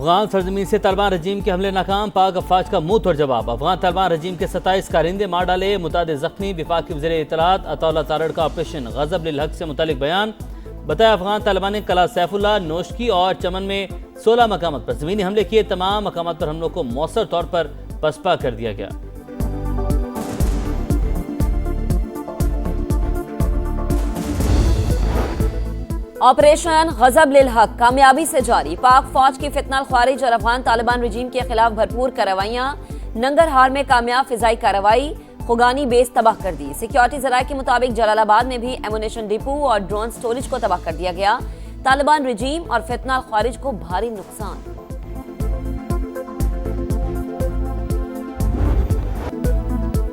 अफगान सरजमीन से तालिबान रजीम के हमले नाकाम, पाक अफवाज का मुंह तोड़ जवाब। अफगान तालिबान रजीम के 27 कारिंदे मार डाले, मुतादिद जख्मी। वफाकी वज़ीर इत्तलात अताउल्लाह तारड़ का ऑपरेशन गज़ब लिल हक से मुतालिक बयान। बताया अफगान तालिबान ने कला सैफुल्लाह, नोशकी और चमन में 16 मकामात पर ज़मीनी हमले किए। तमाम मकामात पर हमलों को मौसर तौर पर पसपा कर दिया गया। ऑपरेशन गज़ब लिल हक कामयाबी से जारी। पाक फौज की फितनल ख्वारिज और अफगान तालिबान रजीम के खिलाफ भरपूर कार्रवाइयां। नंगरहार में कामयाब फिजाई कार्रवाई, खुगानी बेस तबाह कर दी। सिक्योरिटी जराये के मुताबिक जलालाबाद में भी एमुनेशन डिपो और ड्रोन स्टोरेज को तबाह कर दिया गया। तालिबान रजीम और फितनल ख्वारिज को भारी नुकसान।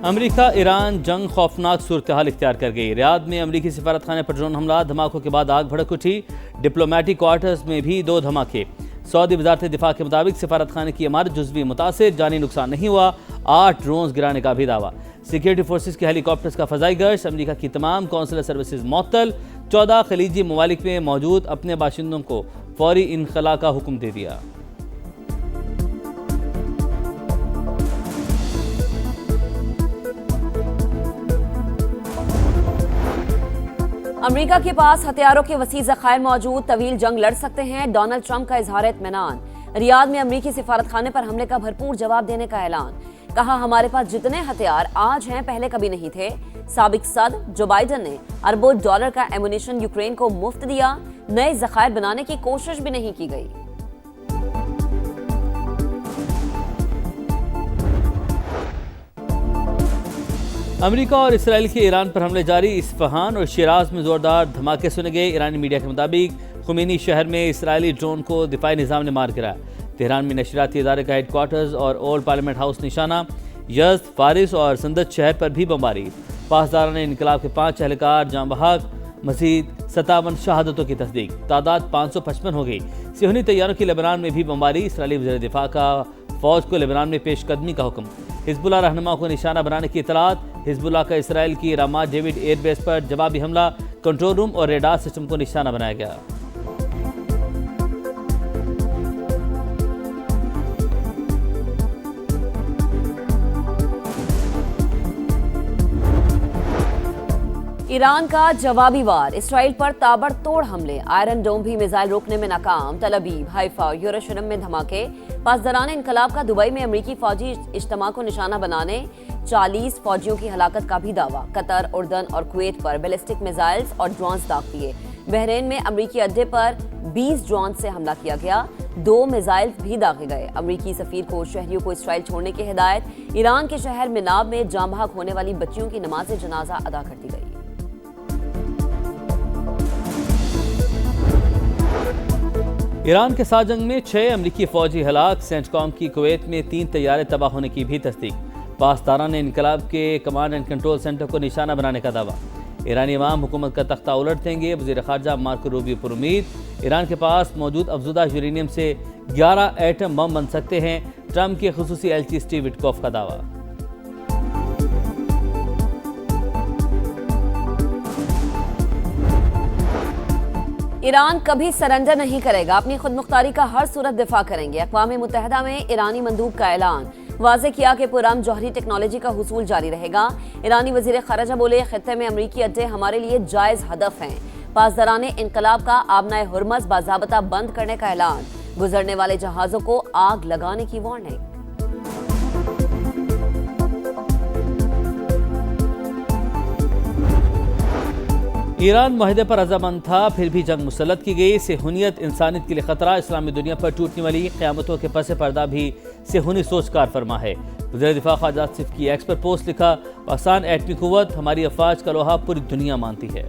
अमेरिका ईरान जंग खौफनाक सूरत हाल इख्तियार कर गई। रियाद में अमेरिकी सिफारत खाने पर ड्रोन हमला, धमाकों के बाद आग भड़क उठी। डिप्लोमेटिक क्वार्टर्स में भी 2 धमाके। सऊदी वजारत दिफा के मुताबिक सिफारत खाने की इमारत जुज़वी मुतासिर, जानी नुकसान नहीं हुआ। 8 ड्रोन गिराने का भी दावा। सिक्योरिटी फोर्सेज के हेलीकॉप्टर्स का फजाई गर्श। अमेरिका की तमाम कौंसलर सर्विसेज मुअत्तल। 14 खलीजी ममालिक में मौजूद अपने बाशिंदों को फौरी इनखला का हुक्म दे दिया। अमेरिका के पास हथियारों के वसी ज़खायर मौजूद, तवील जंग लड़ सकते हैं। डोनाल्ड ट्रंप का इजहार इत्मीनान। रियाद में अमेरिकी सिफारत खाने पर हमले का भरपूर जवाब देने का ऐलान। कहा, हमारे पास जितने हथियार आज हैं पहले कभी नहीं थे। साबिक सदर जो बाइडन ने अरबों डॉलर का एमुनेशन यूक्रेन को मुफ्त दिया। नए ज़खायर बनाने की कोशिश भी नहीं की गई। अमेरिका और इसराइल के ईरान पर हमले जारी। इस्फहान और शिराज में जोरदार धमाके सुने गए। ईरानी मीडिया के मुताबिक खुमैनी शहर में इसराइली ड्रोन को दिफाई निज़ाम ने मार गिराया। तेहरान में नशरियाती इदारे का हेडक्वार्टर्स और ओल्ड पार्लियामेंट हाउस निशाना। यज़द, फारिस और संदत शहर पर भी बमबारी। पासदारान इनकलाब के 5 एहलकार जाँ बहक। मजीद 57 शहादतों की तस्दीक, तादाद 555 हो गई। सिहनी तैयारों की लेबनान में भी बमबारी। इसराइली वज़ीर दिफा का फौज को लेबनान में पेशकदमी का हुक्म। हिजबुल्लाह रहनुमा को निशाना बनाने की इतलात। हिजबुल्लाह का इसराइल की रामात डेविड एयरबेस पर जवाबी हमला। कंट्रोल रूम और रेडार सिस्टम को निशाना बनाया गया। ईरान का जवाबी वार। इसराइल पर ताबड़तोड़ हमले। आयरन डोम भी मिसाइल रोकने में नाकाम। तल अवीव, हाइफा और यरूशलेम में धमाके। पासदारान इनकलाब का दुबई में अमेरिकी फौजी इज्तिमा को निशाना बनाने 40 फौजियों की हलाकत का भी दावा। कतर, उर्दन और कुवैत पर बैलिस्टिक मिसाइल्स और ड्रोन्स दाग दिए। बहरीन में अमेरिकी अड्डे पर 20 ड्रोन से हमला किया गया। 2 मिसाइल भी दागे गए। अमेरिकी सफीर को शहरियों को इसराइल छोड़ने की हिदायत। ईरान के शहर मिनाब में जाँ बहक होने वाली बच्चियों की नमाज जनाजा अदा कर दी गई। ईरान के साथ जंग में 6 अमरीकी फौजी हलाक। सेंटकॉम की कुवैत में 3 तैयारे तबाह होने की भी तस्दीक। पासदारान ने इनकलाब के कमांड एंड कंट्रोल सेंटर को निशाना बनाने का दावा। ईरानी अवाम हुकूमत का तख्ता उलट देंगे। वज़ीर ख़ारजा मार्को रूबियो पर उम्मीद। ईरान के पास मौजूद अफजुदा यूरेनियम से 11 एटम बम बन सकते हैं। ट्रंप के खुसूसी एलची स्टीव विटकॉफ का दावा। ईरान कभी सरेंडर नहीं करेगा। अपनी खुदमुख्तारी का हर सूरत दिफा करेंगे। अक़वाम मुत्तहिदा में ईरानी मंदूब का ऐलान। वाज़े किया कि पुरअमन जौहरी टेक्नोलॉजी का हुसूल जारी रहेगा। ईरानी वज़ीर ख़ारजा बोले, खित्ते में अमरीकी अड्डे हमारे लिए जायज़ हदफ हैं। पासदारान इनकलाब का आबनाए हुर्मज़ बाज़ाबता बंद करने का ऐलान। गुजरने वाले जहाज़ों को आग लगाने की वार्निंग। ईरान मुआहदे पर रज़ामंद था, फिर भी जंग मुसल्लत की गई। सेहूनियत इंसानियत के लिए खतरा। इस्लामी दुनिया पर टूटने वाली क़यामतों के पस पर्दा भी सेहूनी सोच कार फरमा है। वज़ीर दिफा ख़ारजा आसिफ की एक्स पर पोस्ट लिखा, पाकिस्तान एटमी क़ुव्वत हमारी अफवाज का लोहा पूरी दुनिया मानती है।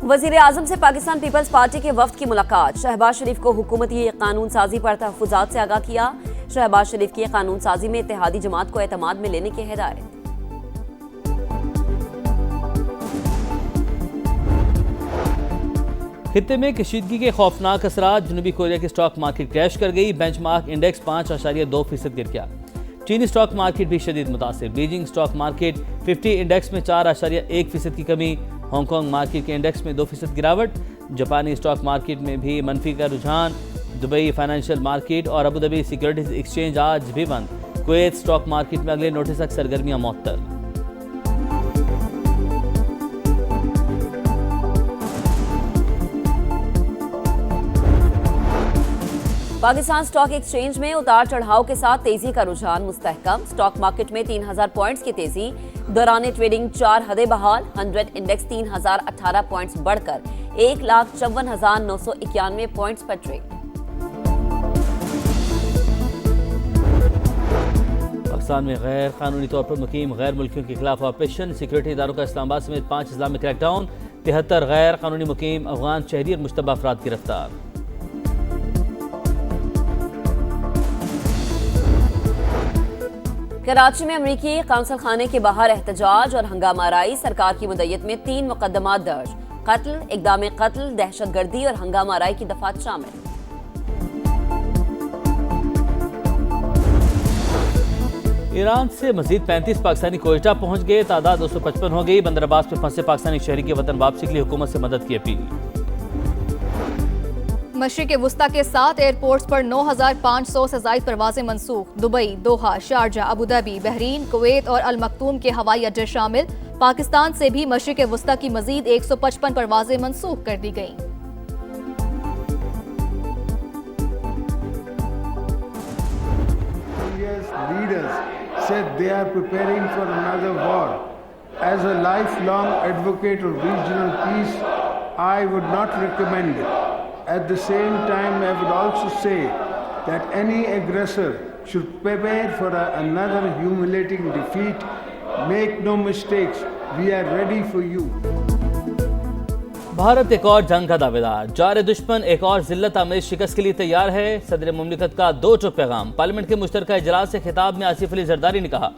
वज़ीर आज़म से पाकिस्तान पीपल्स पार्टी के वफ्द की मुलाकात। शहबाज शरीफ को हुकूमती कानून साजी पर तहफ़्फ़ुज़ात से आगाह किया। शहबाज शरीफ की कानून साजी में इत्तेहादी जमात को एतमाद में लेने की हिदायत। खित्ते में कशीदगी के खौफनाक असरात। जनूबी कोरिया की स्टॉक मार्केट क्रैश कर गई। बेंचमार्क इंडेक्स 5.2% गिर गया। चीनी स्टॉक मार्केट भी शदीद मुतासिर। बीजिंग स्टॉक मार्केट 50 इंडेक्स में 4.1% की कमी, हांगकांग मार्केट के इंडेक्स में 2% गिरावट। जापानी स्टॉक मार्केट में भी मनफी का रुझान। दुबई फाइनेंशियल मार्केट और अबू धाबी सिक्योरिटीज एक्सचेंज आज भी बंद। कुवैत स्टॉक मार्केट में अगले नोटिस तक सरगर्मियां मुअत्तल। पाकिस्तान स्टॉक एक्सचेंज में उतार चढ़ाव के साथ तेजी का रुझान मुस्तहकम। स्टॉक मार्केट में 3000 पॉइंट्स की तेजी, दौरान ट्रेडिंग 4 हदें बहाल। 100 इंडेक्स 3018 पॉइंट्स बढ़कर 1,54,991 पॉइंट्स पर ट्रेड। पाकिस्तान में गैर कानूनी तौर पर मुकीम गैर मुल्कियों के खिलाफ ऑपरेशन। सिक्योरिटी इदारों का इस्लामाबाद समेत 5 अजला में क्रैकडाउन। 73 गैर कानूनी मुकीम अफगान शहरी और मुश्तबा अफराद गिरफ्तार। कराची में अमरीकी कौंसल खाने के बाहर एहतजाज और हंगामा आराई। सरकार की मुद्दत में 3 मुकदमात दर्ज। कत्ल, इक़दाम कत्ल, दहशतगर्दी और हंगामा आराई की दफात शामिल। ईरान से मजीद 35 पाकिस्तानी कोयटा पहुंच गए। तादाद 255 हो गई। बंदर अब्बास में फंसे पाकिस्तानी शहरी के वतन वापसी के लिए हुकूमत से मदद की अपील। मशरिक़ वुस्ता के 7 एयरपोर्ट्स पर 9500 से ज़ायद परवाजें मनसूख। Dubai, Doha, Sharjah, Abu Dhabi, Bahrain, Kuwait और अल मक्तूम के हवाई अड्डे शामिल। पाकिस्तान से भी मशरिक़ वुस्ता की मजीद 155 परवाजें मनसूख कर दी गईं। Leaders said they are preparing for another war. As a lifelong advocate of regional peace, I would not recommend it. At the same time, I would also say that any aggressor should prepare for another humiliating defeat. Make no mistakes, we are ready for you. Bharat एक और जंग का दावेदार। Jar दुश्मन एक और जिल्लत आमेज शिकस्त के लिए तैयार है। सदर मुमलिकत का 2 टोक पैगाम। पार्लियामेंट के मुश्तरका इजलास से खिताब में आसिफ अली जरदारी ने कहा,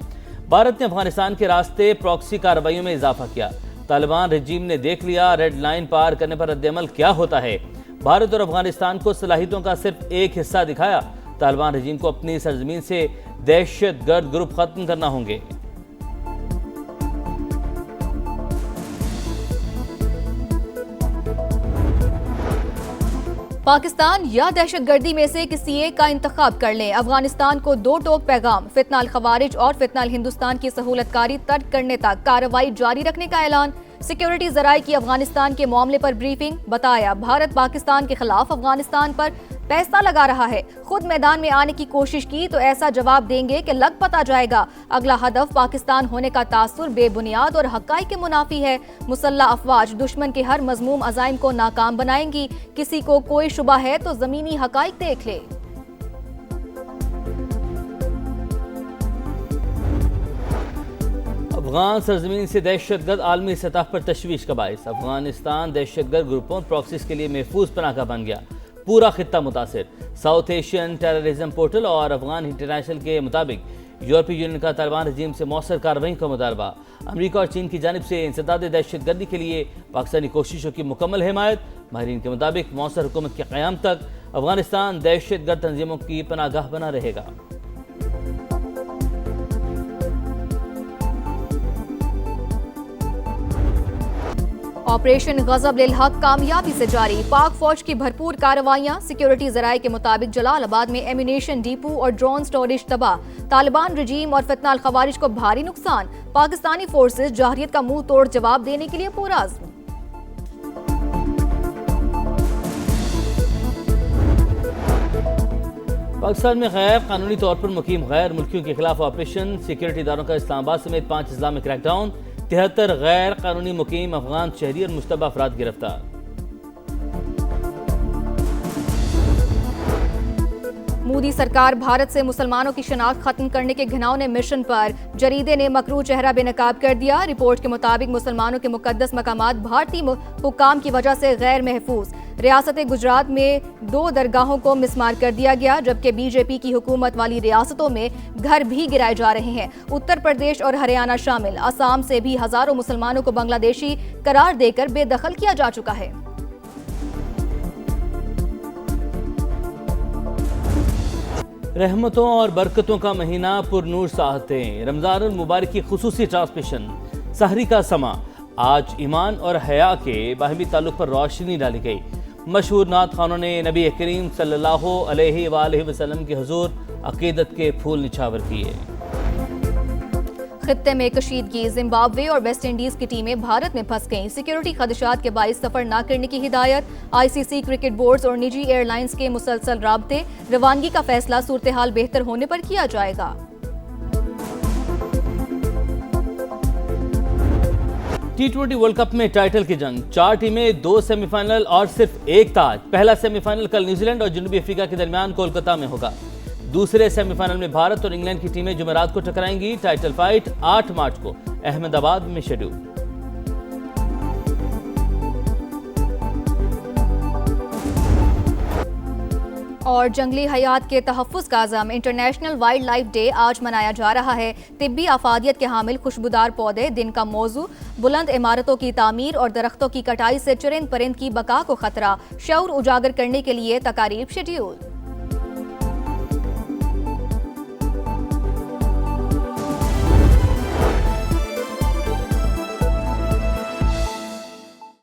भारत ने अफगानिस्तान के रास्ते प्रॉक्सी कार्रवाइयों में इजाफा किया। तालिबान रजीम ने देख लिया रेड लाइन पार करने पर रद्दअमल क्या होता है। भारत और अफगानिस्तान को सलाहियतों का सिर्फ एक हिस्सा दिखाया। तालिबान रजीम को अपनी सरजमीन से दहशतगर्द ग्रुप खत्म करना होंगे। पाकिस्तान या दहशतगर्दी में से किसी एक का इंतखाब कर लें। अफगानिस्तान को 2 टोक पैगाम। फितनाल खवारिज और फितनाल हिंदुस्तान की सहूलतकारी तर्क करने तक कार्रवाई जारी रखने का ऐलान। सिक्योरिटी जराये की अफगानिस्तान के मामले पर ब्रीफिंग। बताया, भारत पाकिस्तान के खिलाफ अफगानिस्तान पर पैसा लगा रहा है। खुद मैदान में आने की कोशिश की तो ऐसा जवाब देंगे कि लग पता जाएगा। अगला हदफ पाकिस्तान होने का तासुर बेबुनियाद और हक़ाइक़ के मुनाफी है। मुसल्लह अफवाज दुश्मन के हर मज़मूम अज़ाइम को नाकाम बनाएंगी। किसी को कोई शुबा है तो ज़मीनी हक़ाइक़ देख ले। अफगान सरजमीन से दहशतगर्द आलमी सतह पर तशवीश का बाइस। अफगानिस्तान दहशतगर्द ग्रुपों प्रॉक्सीज के लिए महफूज पनाह का बन गया। पूरा खित्ता मुतासिर। साउथ एशियन टेररिज्म पोर्टल और अफगान इंटरनेशनल के मुताबिक यूरोपीय यूनियन का तालिबान रजीम से मौसर कार्रवाई का मुतालबा। अमरीका और चीन की जानिब से इंसदाद दहशतगर्दी के लिए पाकिस्तानी कोशिशों की मुकम्मल हिमायत। माहिरीन के मुताबिक मौसर हुकूमत के क़याम तक अफगानिस्तान दहशतगर्द तंजीमों की पनागाह बना रहेगा। ऑपरेशन गजब लिल हक कामयाबी से जारी। पाक फौज की भरपूर कार्रवाइयां। सिक्योरिटी जराये के मुताबिक जलालाबाद में एम्यूनेशन डिपो और ड्रोन स्टोरेज तबाह। तालिबान रजीम और फितनाल खवारिज को भारी नुकसान। पाकिस्तानी फोर्सेज जहरियत का मुंह तोड़ जवाब देने के लिए पुरअज़्म। पाकिस्तान में गैर कानूनी तौर पर मुकीम गैर मुल्कियों के खिलाफ ऑपरेशन। सिक्योरिटी इदारों का इस्लामाबाद समेत 5 अजला में क्रैकडाउन। 73 गैर कानूनी मुकीम अफगान शहरी और मुश्तबा अफराद गिरफ्तार। मोदी सरकार भारत से मुसलमानों की शनाख्त खत्म करने के घिनौने मिशन पर। जरीदे ने मकरू चेहरा बेनकाब कर दिया। रिपोर्ट के मुताबिक मुसलमानों के मुकद्दस मकामात भारतीय हुक्काम की वजह से गैर महफूज। रियासत गुजरात में 2 दरगाहों को मिसमार कर दिया गया, जबकि बीजेपी की हुकूमत वाली रियासतों में घर भी गिराए जा रहे हैं। उत्तर प्रदेश और हरियाणा शामिल। असम से भी हजारों मुसलमानों को बांग्लादेशी करार देकर बेदखल किया जा चुका है। रहमतों और बरकतों का महीना पुरनूर साहतें, रमज़ानुल मुबारक की खुसूसी ट्रांसमिशन, सहरी का समा। आज ईमान और हया के बाहमी ताल्लुक पर रोशनी डाली गई। मशहूर नात खानों ने नबी करीम सल्लल्लाहु अलैहि वसल्लम के हुजूर अकीदत के फूल निछावर किए। खित्ते में कशीदगी, जिम्बाब्वे और वेस्ट इंडीज की टीमें भारत में फंस गईं। सिक्योरिटी खदशात के बाइस सफर न करने की हिदायत। आईसीसी, क्रिकेट बोर्ड्स और निजी एयरलाइंस के मुसलसल राब्ते। रवानगी का फैसला सूरत हाल बेहतर होने पर किया जाएगा। T20 वर्ल्ड कप में टाइटल की जंग, 4 टीमें, 2 सेमीफाइनल और सिर्फ एक ताज। पहला सेमीफाइनल कल न्यूजीलैंड और जनूबी अफ्रीका के दरमियान कोलकाता में होगा। दूसरे सेमीफाइनल में भारत और इंग्लैंड की टीमें जुमेरात को टकराएंगी। टाइटल फाइट 8 मार्च को अहमदाबाद में शेड्यूल। और जंगली हयात के तहफ़्फ़ुज़ का अज़म इंटरनेशनल वाइल्ड लाइफ डे आज मनाया जा रहा है। तिब्बी आफादियत के हामिल खुशबूदार पौधे दिन का मौजू, बुलंद इमारतों की तामीर और दरख्तों की कटाई से चरिंद परिंद की बका को खतरा। शऊर उजागर करने के लिए तकारीब शेड्यूल।